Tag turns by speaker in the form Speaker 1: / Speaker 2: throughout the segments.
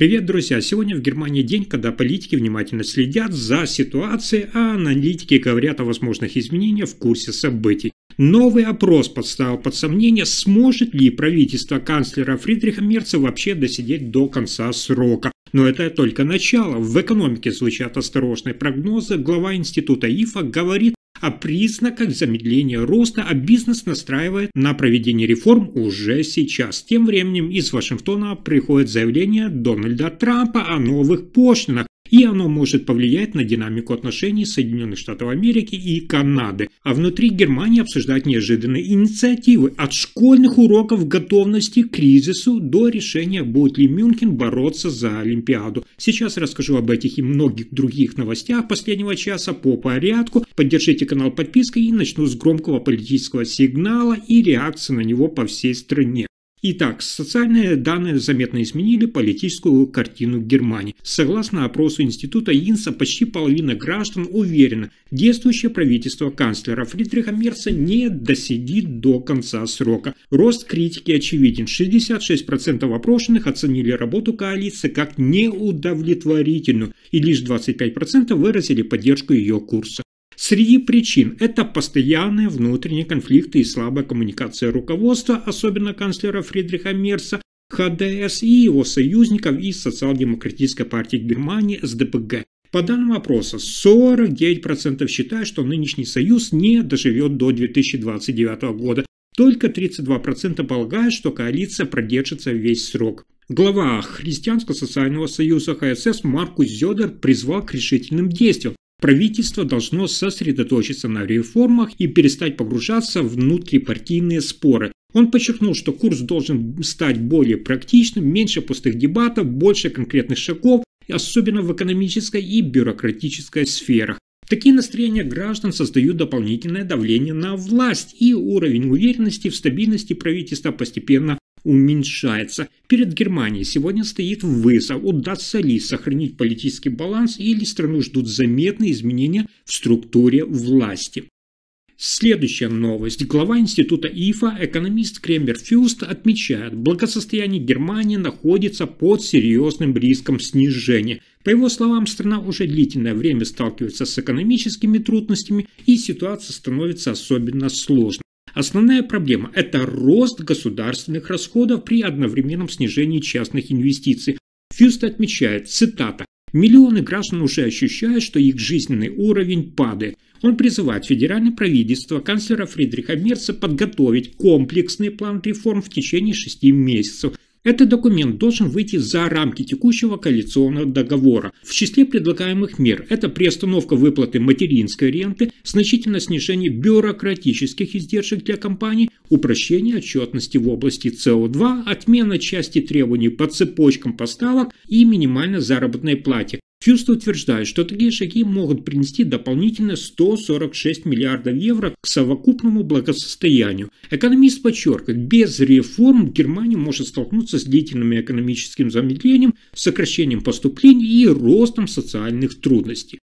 Speaker 1: Привет, друзья! Сегодня в Германии день, когда политики внимательно следят за ситуацией, а аналитики говорят о возможных изменениях в курсе событий. Новый опрос поставил под сомнение, сможет ли правительство канцлера Фридриха Мерца вообще досидеть до конца срока. Но это только начало. В экономике звучат осторожные прогнозы. Глава института ИФА говорит о признаках замедления роста, а бизнес настраивает на проведение реформ уже сейчас. Тем временем из Вашингтона приходит заявление Дональда Трампа о новых пошлинах, и оно может повлиять на динамику отношений Соединенных Штатов Америки и Канады. А внутри Германии обсуждать неожиданные инициативы от школьных уроков готовности к кризису до решения, будет ли Мюнхен бороться за Олимпиаду. Сейчас расскажу об этих и многих других новостях последнего часа по порядку. Поддержите канал подпиской и начну с громкого политического сигнала и реакции на него по всей стране. Итак, социальные данные заметно изменили политическую картину Германии. Согласно опросу института Инса, почти половина граждан уверена, действующее правительство канцлера Фридриха Мерца не досидит до конца срока. Рост критики очевиден. 66% опрошенных оценили работу коалиции как неудовлетворительную, и лишь 25% выразили поддержку ее курса. Среди причин это постоянные внутренние конфликты и слабая коммуникация руководства, особенно канцлера Фридриха Мерца, ХДС и его союзников из Социал-демократической партии Германии СДПГ. По данным опроса, 49% считают, что нынешний союз не доживет до 2029 года. Только 32% полагают, что коалиция продержится весь срок. Глава Христианского социального союза ХСС Маркус Зёдер призвал к решительным действиям. Правительство должно сосредоточиться на реформах и перестать погружаться в внутрипартийные споры. Он подчеркнул, что курс должен стать более практичным, меньше пустых дебатов, больше конкретных шагов, особенно в экономической и бюрократической сферах. Такие настроения граждан создают дополнительное давление на власть, и уровень уверенности в стабильности правительства постепенно уменьшается. Перед Германией сегодня стоит вызов, удастся ли сохранить политический баланс или страну ждут заметные изменения в структуре власти. Следующая новость. Глава института ИФА, экономист Кремер Фюст, отмечает, благосостояние Германии находится под серьезным риском снижения. По его словам, страна уже длительное время сталкивается с экономическими трудностями, и ситуация становится особенно сложной. Основная проблема – это рост государственных расходов при одновременном снижении частных инвестиций. Фюст отмечает, цитата, «Миллионы граждан уже ощущают, что их жизненный уровень падает». Он призывает федеральное правительство канцлера Фридриха Мерца подготовить комплексный план реформ в течение 6 месяцев. Этот документ должен выйти за рамки текущего коалиционного договора. В числе предлагаемых мер это приостановка выплаты материнской ренты, значительное снижение бюрократических издержек для компаний, упрощение отчетности в области СО2, отмена части требований по цепочкам поставок и минимальной заработной плате. Фюст утверждает, что такие шаги могут принести дополнительно 146 миллиардов евро к совокупному благосостоянию. Экономист подчеркивает, без реформ Германия может столкнуться с длительным экономическим замедлением, сокращением поступлений и ростом социальных трудностей.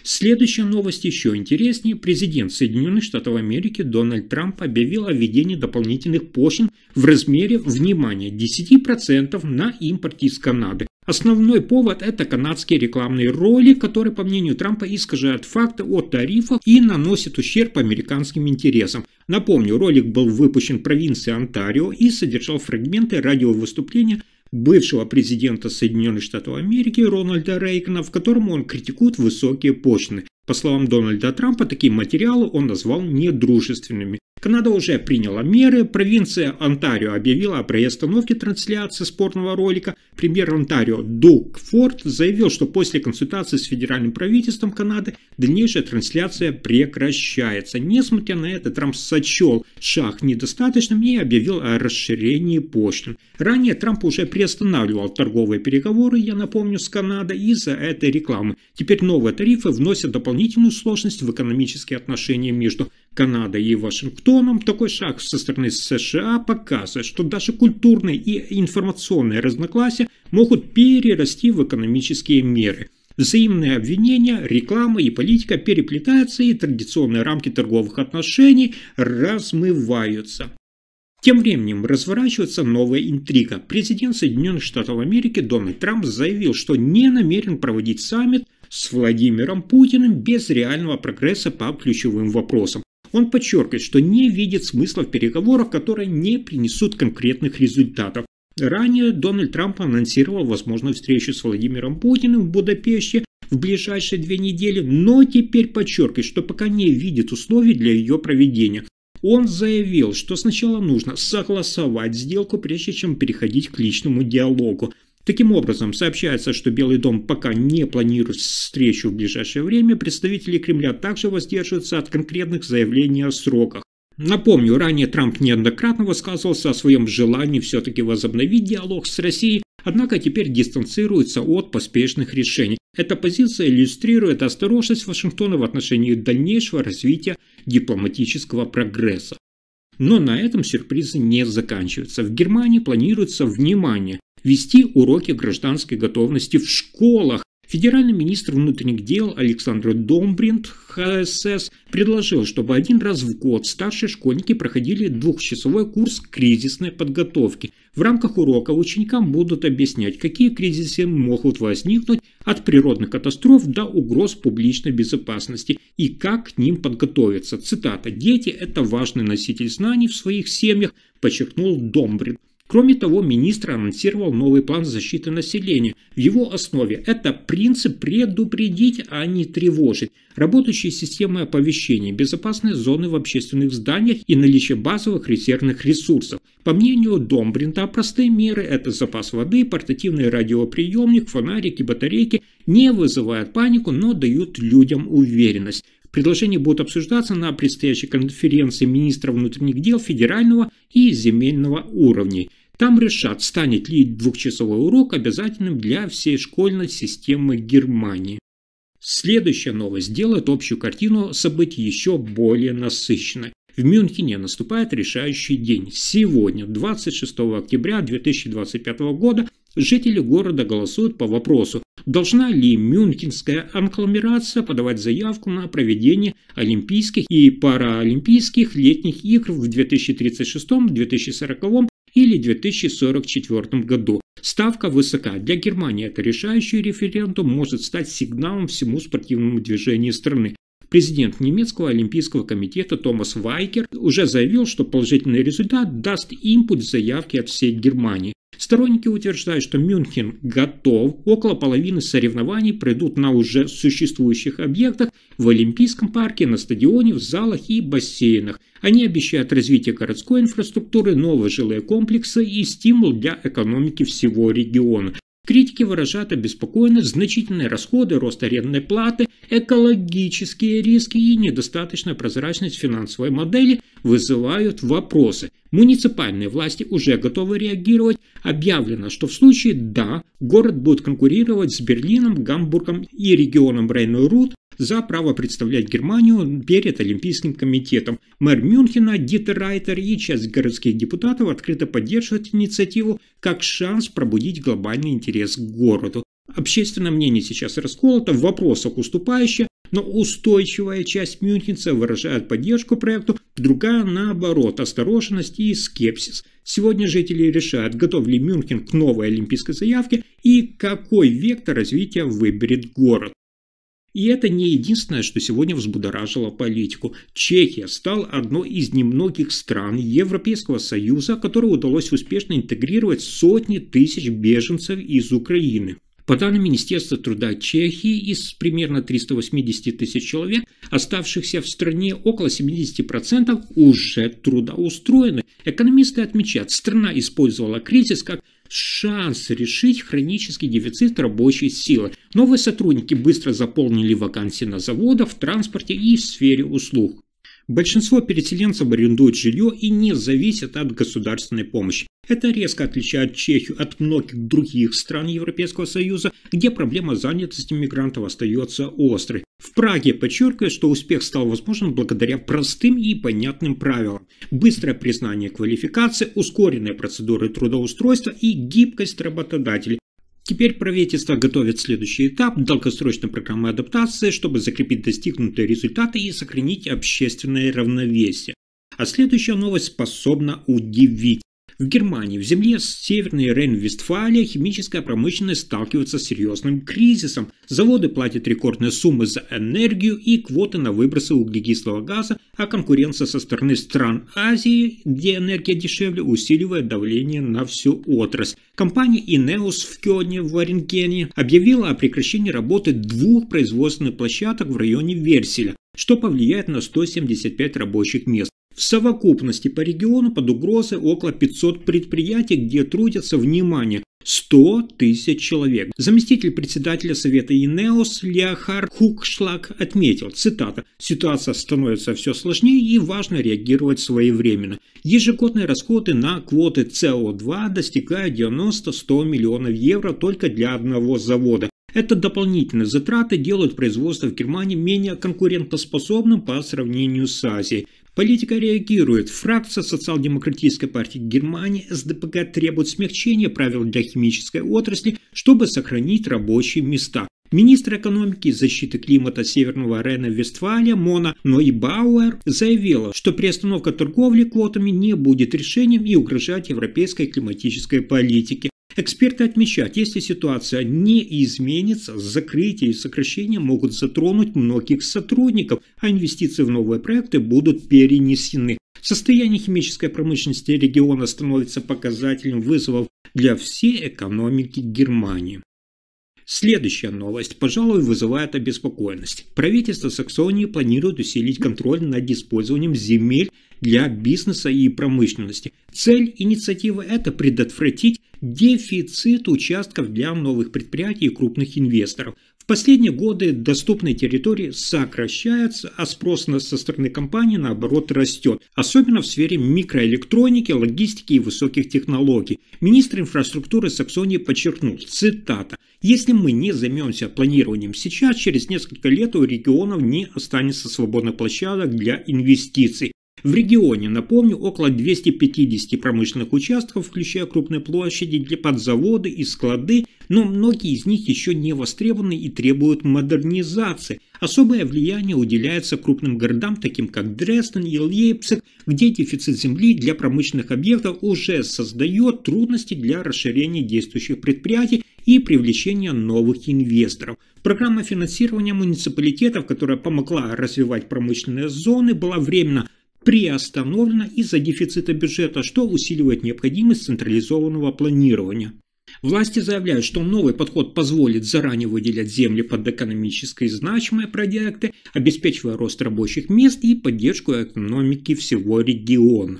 Speaker 1: Следующая новость еще интереснее. Президент Соединенных Штатов Америки Дональд Трамп объявил о введении дополнительных пошлин в размере, внимания, 10% на импорт из Канады. Основной повод – это канадский рекламный ролик, который, по мнению Трампа, искажает факты о тарифах и наносит ущерб американским интересам. Напомню, ролик был выпущен в провинции Онтарио и содержал фрагменты радиовыступления бывшего президента Соединенных Штатов Америки Рональда Рейгана, в котором он критикует высокие пошлины. По словам Дональда Трампа, такие материалы он назвал недружественными. Канада уже приняла меры, провинция Онтарио объявила о приостановке трансляции спорного ролика. Премьер Онтарио Дуг Форд заявил, что после консультации с федеральным правительством Канады дальнейшая трансляция прекращается. Несмотря на это, Трамп сочел шаг недостаточным и объявил о расширении пошлин. Ранее Трамп уже приостанавливал торговые переговоры, я напомню, с Канадой из-за этой рекламы. Теперь новые тарифы вносят дополнительную сложность в экономические отношения между Канадой и Вашингтоном. Такой шаг со стороны США показывает, что даже культурные и информационные разногласия могут перерасти в экономические меры. Взаимные обвинения, реклама и политика переплетаются, и традиционные рамки торговых отношений размываются. Тем временем разворачивается новая интрига. Президент Соединенных Штатов Америки Дональд Трамп заявил, что не намерен проводить саммит с Владимиром Путиным без реального прогресса по ключевым вопросам. Он подчеркивает, что не видит смысла в переговорах, которые не принесут конкретных результатов. Ранее Дональд Трамп анонсировал возможную встречу с Владимиром Путиным в Будапеште в ближайшие 2 недели, но теперь подчеркивает, что пока не видит условий для ее проведения. Он заявил, что сначала нужно согласовать сделку, прежде чем переходить к личному диалогу. Таким образом, сообщается, что Белый дом пока не планирует встречу в ближайшее время. Представители Кремля также воздерживаются от конкретных заявлений о сроках. Напомню, ранее Трамп неоднократно высказывался о своем желании все-таки возобновить диалог с Россией, однако теперь дистанцируется от поспешных решений. Эта позиция иллюстрирует осторожность Вашингтона в отношении дальнейшего развития дипломатического прогресса. Но на этом сюрпризы не заканчиваются. В Германии планируется, внимание, вести уроки гражданской готовности в школах. Федеральный министр внутренних дел Александр Домбринт, ХСС, предложил, чтобы 1 раз в год старшие школьники проходили 2-часовой курс кризисной подготовки. В рамках урока ученикам будут объяснять, какие кризисы могут возникнуть от природных катастроф до угроз публичной безопасности и как к ним подготовиться. Цитата: «Дети – это важный носитель знаний в своих семьях», подчеркнул Домбринт. Кроме того, министр анонсировал новый план защиты населения. В его основе это принцип предупредить, а не тревожить, работающие системы оповещения, безопасные зоны в общественных зданиях и наличие базовых резервных ресурсов. По мнению Домбринта, простые меры – это запас воды, портативный радиоприемник, фонарики, батарейки – не вызывают панику, но дают людям уверенность. Предложения будут обсуждаться на предстоящей конференции министров внутренних дел федерального и земельного уровней. Там решат, станет ли 2-часовой урок обязательным для всей школьной системы Германии. Следующая новость делает общую картину событий еще более насыщенной. В Мюнхене наступает решающий день. Сегодня, 26 октября 2025 года, жители города голосуют по вопросу, должна ли Мюнхенская агломерация подавать заявку на проведение Олимпийских и Паралимпийских летних игр в 2036, 2040 или 2044 году. Ставка высока. Для Германии это решающий референдум может стать сигналом всему спортивному движению страны. Президент немецкого олимпийского комитета Томас Вайкер уже заявил, что положительный результат даст импульс заявке от всей Германии. Сторонники утверждают, что Мюнхен готов, около половины соревнований пройдут на уже существующих объектах в Олимпийском парке, на стадионе, в залах и бассейнах. Они обещают развитие городской инфраструктуры, новые жилые комплексы и стимул для экономики всего региона. Критики выражают обеспокоенность, значительные расходы, рост арендной платы, экологические риски и недостаточная прозрачность финансовой модели вызывают вопросы. Муниципальные власти уже готовы реагировать. Объявлено, что в случае «да» город будет конкурировать с Берлином, Гамбургом и регионом Рейн-Рут за право представлять Германию перед Олимпийским комитетом. Мэр Мюнхена Дитер Райтер и часть городских депутатов открыто поддерживают инициативу как шанс пробудить глобальный интерес к городу. Общественное мнение сейчас расколото, в вопросах уступающее, но устойчивая часть мюнхенцев выражает поддержку проекту, другая, наоборот, осторожность и скепсис. Сегодня жители решают, готов ли Мюнхен к новой олимпийской заявке и какой вектор развития выберет город. И это не единственное, что сегодня взбудоражило политику. Чехия стала одной из немногих стран Европейского Союза, которой удалось успешно интегрировать сотни тысяч беженцев из Украины. По данным Министерства труда Чехии, из примерно 380 тысяч человек, оставшихся в стране, около 70% уже трудоустроены. Экономисты отмечают, страна использовала кризис как шанс решить хронический дефицит рабочей силы. Новые сотрудники быстро заполнили вакансии на заводах, в транспорте и в сфере услуг. Большинство переселенцев арендуют жилье и не зависят от государственной помощи. Это резко отличает Чехию от многих других стран Европейского Союза, где проблема занятости мигрантов остается острой. В Праге подчеркивают, что успех стал возможен благодаря простым и понятным правилам. Быстрое признание квалификации, ускоренные процедуры трудоустройства и гибкость работодателей. Теперь правительство готовит следующий этап долгосрочной программы адаптации, чтобы закрепить достигнутые результаты и сохранить общественное равновесие. А следующая новость способна удивить. В Германии, в земле Северной Рейн-Вестфалия, химическая промышленность сталкивается с серьезным кризисом. Заводы платят рекордные суммы за энергию и квоты на выбросы углекислого газа, а конкуренция со стороны стран Азии, где энергия дешевле, усиливает давление на всю отрасль. Компания Ineos в Кёльне, в Варенгене, объявила о прекращении работы 2 производственных площадок в районе Верселя, что повлияет на 175 рабочих мест. В совокупности по региону под угрозой около 500 предприятий, где трудятся, внимание, 100 тысяч человек. Заместитель председателя совета Ineos Леохард Хукшлаг отметил, цитата, «Ситуация становится все сложнее и важно реагировать своевременно. Ежегодные расходы на квоты СО2 достигают 90-100 миллионов евро только для одного завода. Это дополнительные затраты делают производство в Германии менее конкурентоспособным по сравнению с Азией. Политика реагирует. Фракция Социал-демократической партии Германии СДПГ требует смягчения правил для химической отрасли, чтобы сохранить рабочие места. Министр экономики и защиты климата Северного Рейна-Вестфалия Мона Нойбауэр заявила, что приостановка торговли квотами не будет решением и угрожает европейской климатической политике. Эксперты отмечают, если ситуация не изменится, закрытие и сокращение могут затронуть многих сотрудников, а инвестиции в новые проекты будут перенесены. Состояние химической промышленности региона становится показателем вызовов для всей экономики Германии. Следующая новость, пожалуй, вызывает обеспокоенность. Правительство Саксонии планирует усилить контроль над использованием земель для бизнеса и промышленности. Цель инициативы – это предотвратить дефицит участков для новых предприятий и крупных инвесторов. В последние годы доступные территории сокращаются, а спрос со стороны компаний, наоборот, растет. Особенно в сфере микроэлектроники, логистики и высоких технологий. Министр инфраструктуры Саксонии подчеркнул, цитата, «Если мы не займемся планированием сейчас, через несколько лет у регионов не останется свободных площадок для инвестиций». В регионе, напомню, около 250 промышленных участков, включая крупные площади для подзаводы и склады, но многие из них еще не востребованы и требуют модернизации. Особое влияние уделяется крупным городам, таким как Дрезден и Лейпциг, где дефицит земли для промышленных объектов уже создает трудности для расширения действующих предприятий и привлечения новых инвесторов. Программа финансирования муниципалитетов, которая помогла развивать промышленные зоны, была временно приостановлена из-за дефицита бюджета, что усиливает необходимость централизованного планирования. Власти заявляют, что новый подход позволит заранее выделять земли под экономически значимые проекты, обеспечивая рост рабочих мест и поддержку экономики всего региона.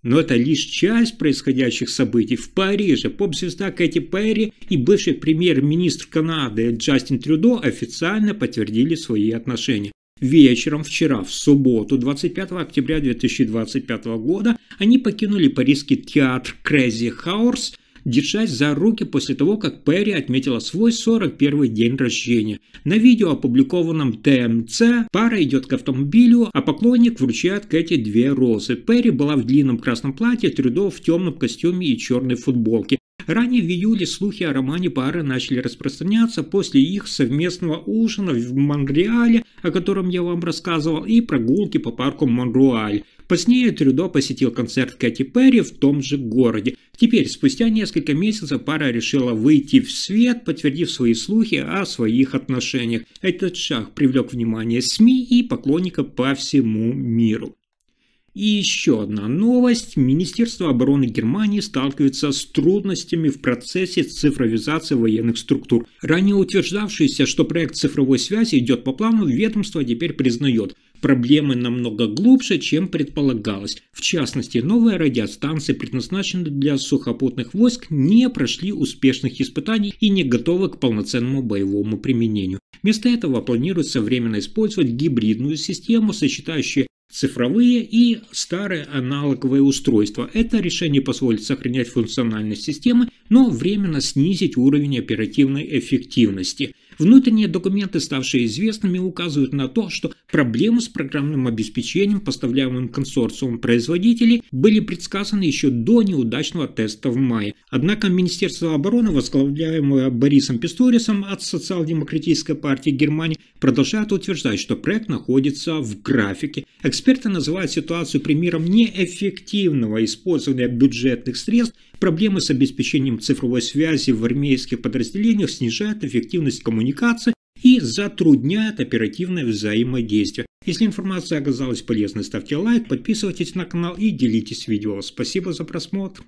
Speaker 1: Но это лишь часть происходящих событий. В Париже поп-звезда Кэти Перри и бывший премьер-министр Канады Джастин Трюдо официально подтвердили свои отношения. Вечером вчера, в субботу, 25 октября 2025 года, они покинули парижский театр Crazy Horse, держась за руки после того, как Перри отметила свой 41-й день рождения. На видео, опубликованном ТМЦ, пара идет к автомобилю, а поклонник вручает Кэти 2 розы. Перри была в длинном красном платье, Трюдо в темном костюме и черной футболке. Ранее в июле слухи о романе пары начали распространяться после их совместного ужина в Монреале, о котором я вам рассказывал, и прогулки по парку Монруаль. Позднее Трюдо посетил концерт Кэти Перри в том же городе. Теперь, спустя несколько месяцев, пара решила выйти в свет, подтвердив свои слухи о своих отношениях. Этот шаг привлек внимание СМИ и поклонников по всему миру. И еще одна новость. Министерство обороны Германии сталкивается с трудностями в процессе цифровизации военных структур. Ранее утверждавшееся, что проект цифровой связи идет по плану, ведомство теперь признает. Проблемы намного глубже, чем предполагалось. В частности, новые радиостанции, предназначенные для сухопутных войск, не прошли успешных испытаний и не готовы к полноценному боевому применению. Вместо этого планируется временно использовать гибридную систему, сочетающую цифровые и старые аналоговые устройства. Это решение позволит сохранять функциональность системы, но временно снизить уровень оперативной эффективности. Внутренние документы, ставшие известными, указывают на то, что Проблемы с программным обеспечением, поставляемым консорциумом производителей, были предсказаны еще до неудачного теста в мае. Однако Министерство обороны, возглавляемое Борисом Писторисом от Социал-демократической партии Германии, продолжает утверждать, что проект находится в графике. Эксперты называют ситуацию примером неэффективного использования бюджетных средств. Проблемы с обеспечением цифровой связи в армейских подразделениях снижают эффективность коммуникации и затрудняет оперативное взаимодействие. Если информация оказалась полезной, ставьте лайк, подписывайтесь на канал и делитесь видео. Спасибо за просмотр.